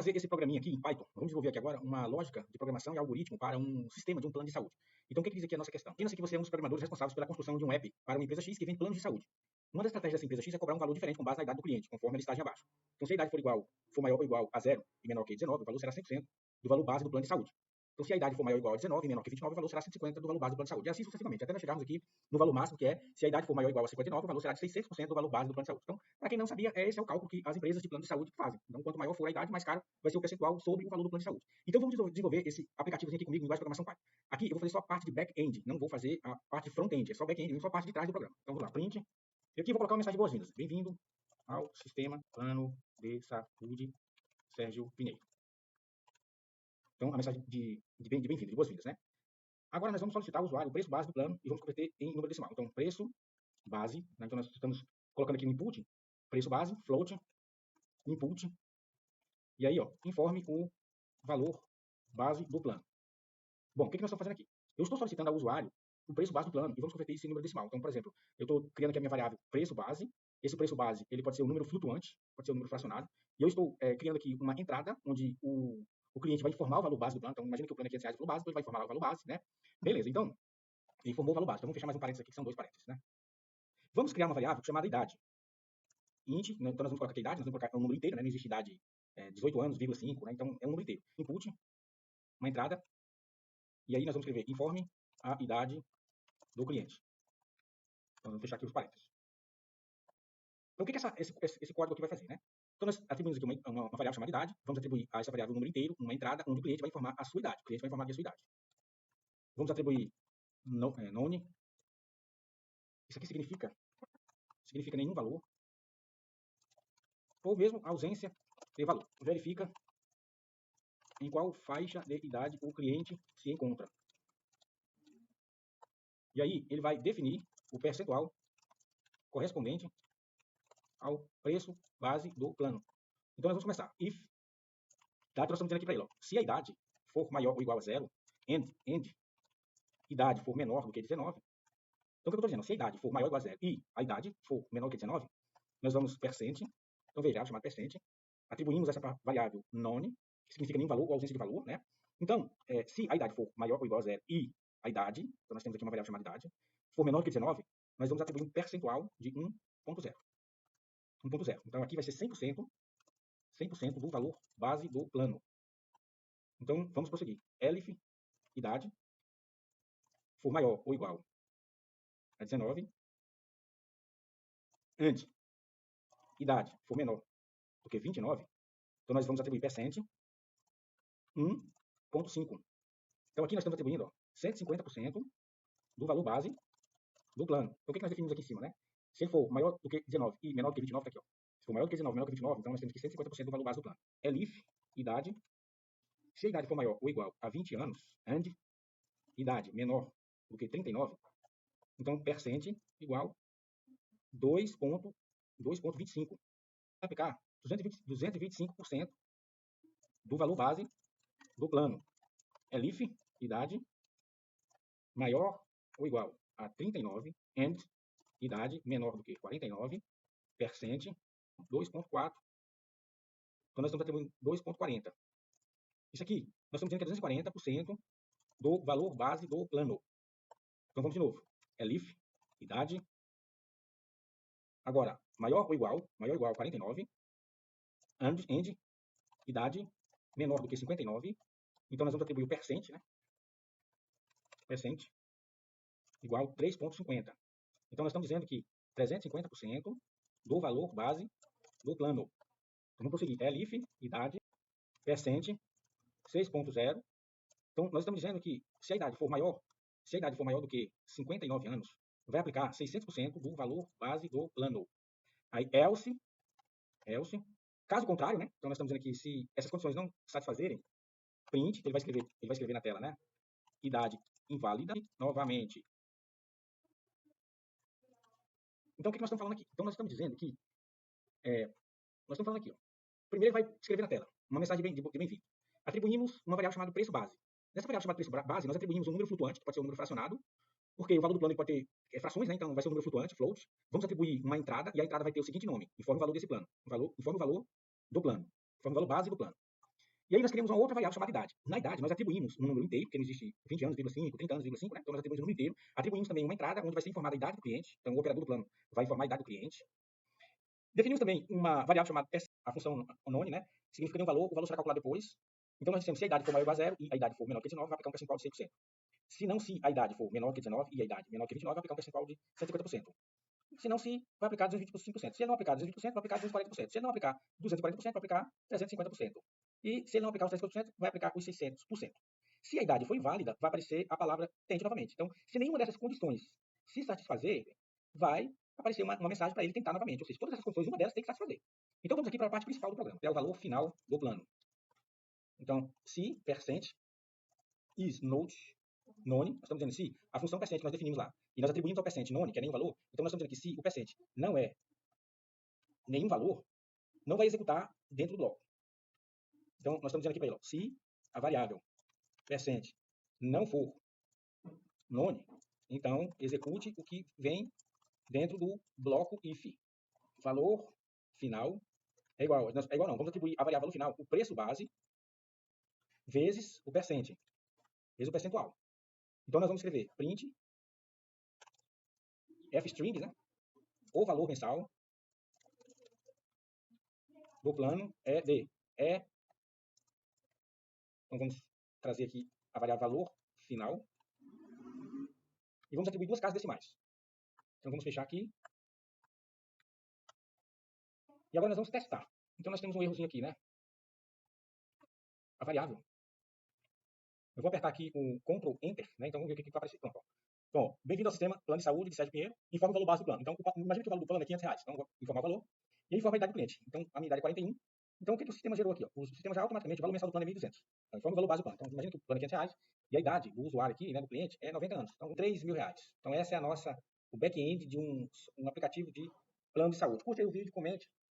fazer esse programinha aqui em Python. Vamos desenvolver aqui agora uma lógica de programação e algoritmo para um sistema de um plano de saúde. Então, o que diz aqui a nossa questão? Imagina que você é um dos programadores responsáveis pela construção de um app para uma empresa X que vende planos de saúde. Uma das estratégias dessa empresa X é cobrar um valor diferente com base na idade do cliente, conforme a listagem abaixo. Então, se a idade for maior ou igual a 0 e menor que 19, o valor será 100% do valor base do plano de saúde. Então, se a idade for maior ou igual a 19 e menor que 29, o valor será 150 do valor base do plano de saúde. E assim sucessivamente, até nós chegarmos aqui no valor máximo, que é, se a idade for maior ou igual a 59, o valor será de 600% do valor base do plano de saúde. Então, para quem não sabia, esse é o cálculo que as empresas de plano de saúde fazem. Então, quanto maior for a idade, mais caro vai ser o percentual sobre o valor do plano de saúde. Então, vamos desenvolver esse aplicativo aqui comigo em linguagem de programação Python. Aqui, eu vou fazer só a parte de back-end, não vou fazer a parte de front-end, é só back-end, só a parte de trás do programa. Então, vamos lá, print. E aqui eu vou colocar uma mensagem de boas-vindas. Bem-vindo ao Sistema Plano de Saúde Sérgio Pinheiro. Então, a mensagem de bem-vindo, de boas-vindas, né? Agora, nós vamos solicitar ao usuário o preço base do plano e vamos converter em número decimal. Então, preço base, né? Então, nós estamos colocando aqui no input, preço base, float, input, e aí, ó, informe o valor base do plano. Bom, o que nós estamos fazendo aqui? Eu estou solicitando ao usuário o preço base do plano e vamos converter isso em número decimal. Então, por exemplo, eu estou criando aqui a minha variável preço base. Esse preço base, ele pode ser um número flutuante, pode ser um número fracionado. E eu estou criando aqui uma entrada onde o cliente vai informar o valor base do plano. Então, imagina que o plano é R$500 o valor base, então ele vai informar o valor base, né? Beleza, então, ele informou o valor base. Então, vamos fechar mais um parênteses aqui, que são 2 parênteses, né? Vamos criar uma variável chamada idade. Int, né? Então, nós vamos colocar aqui a idade, nós vamos colocar um número inteiro, né? Não existe idade 18 anos, 5, né? Então, é um número inteiro. Input, uma entrada, e aí nós vamos escrever informe a idade do cliente. Então, vamos fechar aqui os parênteses. Então, o que esse código aqui vai fazer, né? Então, nós atribuímos aqui uma variável chamada idade, vamos atribuir a essa variável um número inteiro, uma entrada, onde o cliente vai informar a sua idade. O cliente vai informar a sua idade. Vamos atribuir none. Isso aqui significa nenhum valor, ou mesmo ausência de valor. Verifica em qual faixa de idade o cliente se encontra. E aí, ele vai definir o percentual correspondente ao preço base do plano. Então, nós vamos começar. If, tá? Então, nós estamos dizendo aqui para ele, ó, se a idade for maior ou igual a 0, end, idade for menor do que 19, então, o que eu estou dizendo? Se a idade for maior ou igual a 0 e a idade for menor do que 19, nós vamos percent, então veja, chamado percent, atribuímos essa variável none, que significa nenhum valor ou ausência de valor, né? Então, se a idade for maior ou igual a 0 e a idade, então nós temos aqui uma variável chamada idade, for menor do que 19, nós vamos atribuir um percentual de 1.0. 1.0. Então, aqui vai ser 100% do valor base do plano. Então, vamos prosseguir. Elif, idade, for maior ou igual a 19, and, idade, for menor do que 29, então nós vamos atribuir percent 1.5. Então, aqui nós estamos atribuindo 150% do valor base do plano. Então, o que nós definimos aqui em cima, né? Se ele for maior do que 19 e menor do que 29, tá aqui, ó. Se for maior do que 19 e menor do que 29, então nós temos aqui 150% do valor base do plano. Elif, idade, se a idade for maior ou igual a 20 anos, and, idade menor do que 39, então percent igual 2.25. Aplicar 225% do valor base do plano. Elif, idade, maior ou igual a 39, and, idade menor do que 49, percent 2.4. Então, nós estamos atribuindo 2.40. Isso aqui, nós estamos dizendo que é 240% do valor base do plano. Então, vamos de novo. Elif, idade, agora, maior ou igual a 49, and, idade, menor do que 59. Então, nós vamos atribuir o percent, né? Percent, igual a 3.50. Então, nós estamos dizendo que 350% do valor base do plano. Então, vamos prosseguir. Elif, idade, percent, 6.0. Então, nós estamos dizendo que se a idade for maior do que 59 anos, vai aplicar 600% do valor base do plano. Aí, else, caso contrário, né? Então, nós estamos dizendo que se essas condições não satisfazerem, print, ele vai escrever na tela, né? Idade inválida, novamente. Então, o que nós estamos falando aqui? Então, nós estamos dizendo que, nós estamos falando aqui, ó. Primeiro, ele vai escrever na tela uma mensagem de bem-vindo. Atribuímos uma variável chamada preço base. Nessa variável chamada preço base, nós atribuímos um número flutuante, que pode ser um número fracionado, porque o valor do plano pode ter frações, né? Então vai ser um número flutuante, float. Vamos atribuir uma entrada, e a entrada vai ter o seguinte nome: informe o valor desse plano. Informe o valor do plano. Informe o valor base do plano. E aí nós criamos uma outra variável chamada idade. Na idade, nós atribuímos um número inteiro, porque não existe 20 anos, 5, 30 anos, 5, né? Então nós atribuímos um número inteiro. Atribuímos também uma entrada, onde vai ser informada a idade do cliente. Então o operador do plano vai informar a idade do cliente. Definimos também uma variável chamada a função none, né? Significa um valor, o valor será calculado depois. Então nós dissemos se a idade for maior ou igual a zero e a idade for menor que 19, vai aplicar um percentual de 100%. Se não, se a idade for menor que 19 e a idade menor que 29, vai aplicar um percentual de 150%. Se não, se vai aplicar 225%. Se ele não aplicar 220%, vai aplicar 240%. Se ele não aplicar 240%, vai aplicar 350%. E se ele não aplicar os 350%, vai aplicar os 600%. Se a idade for inválida, vai aparecer a palavra tente novamente. Então, se nenhuma dessas condições se satisfazer, vai aparecer uma mensagem para ele tentar novamente. Ou seja, todas essas condições, uma delas tem que satisfazer. Então, vamos aqui para a parte principal do programa, que é o valor final do plano. Então, se percent is not none, nós estamos dizendo se a função percent que nós definimos lá, e nós atribuímos ao percent none, que é nenhum valor, então nós estamos dizendo que se o percent não é nenhum valor, não vai executar dentro do bloco. Então, nós estamos dizendo aqui para ele, ó, se a variável percent não for none, então execute o que vem dentro do bloco if. Valor final é igual não, vamos atribuir a variável final, o preço base, vezes o percent, vezes o percentual. Então, nós vamos escrever print fstrings, né? O valor mensal do plano é de. Então, vamos trazer aqui a variável valor final. E vamos atribuir duas casas decimais. Então, vamos fechar aqui. E agora nós vamos testar. Então, nós temos um errozinho aqui, né? A variável. Eu vou apertar aqui o Ctrl Enter, né? Então, vamos ver o que vai aparecer. Pronto. Então, bem-vindo ao sistema Plano de Saúde de Sérgio Pinheiro. Informa o valor base do plano. Então, imagina que o valor do plano é R$500. Então, vou informar o valor. E aí, informa a idade do cliente. Então, a minha idade é 41. Então, o que o sistema gerou aqui? Ó? O sistema já automaticamente, o valor mensal do plano é 1.200. Então, informa o valor base do plano. Então, imagina que o plano é R$500 e a idade do usuário aqui, né, do cliente, é 90 anos. Então, R$3.000. Então, essa é a nossa, o back-end de um aplicativo de plano de saúde. Curte aí o vídeo, comente.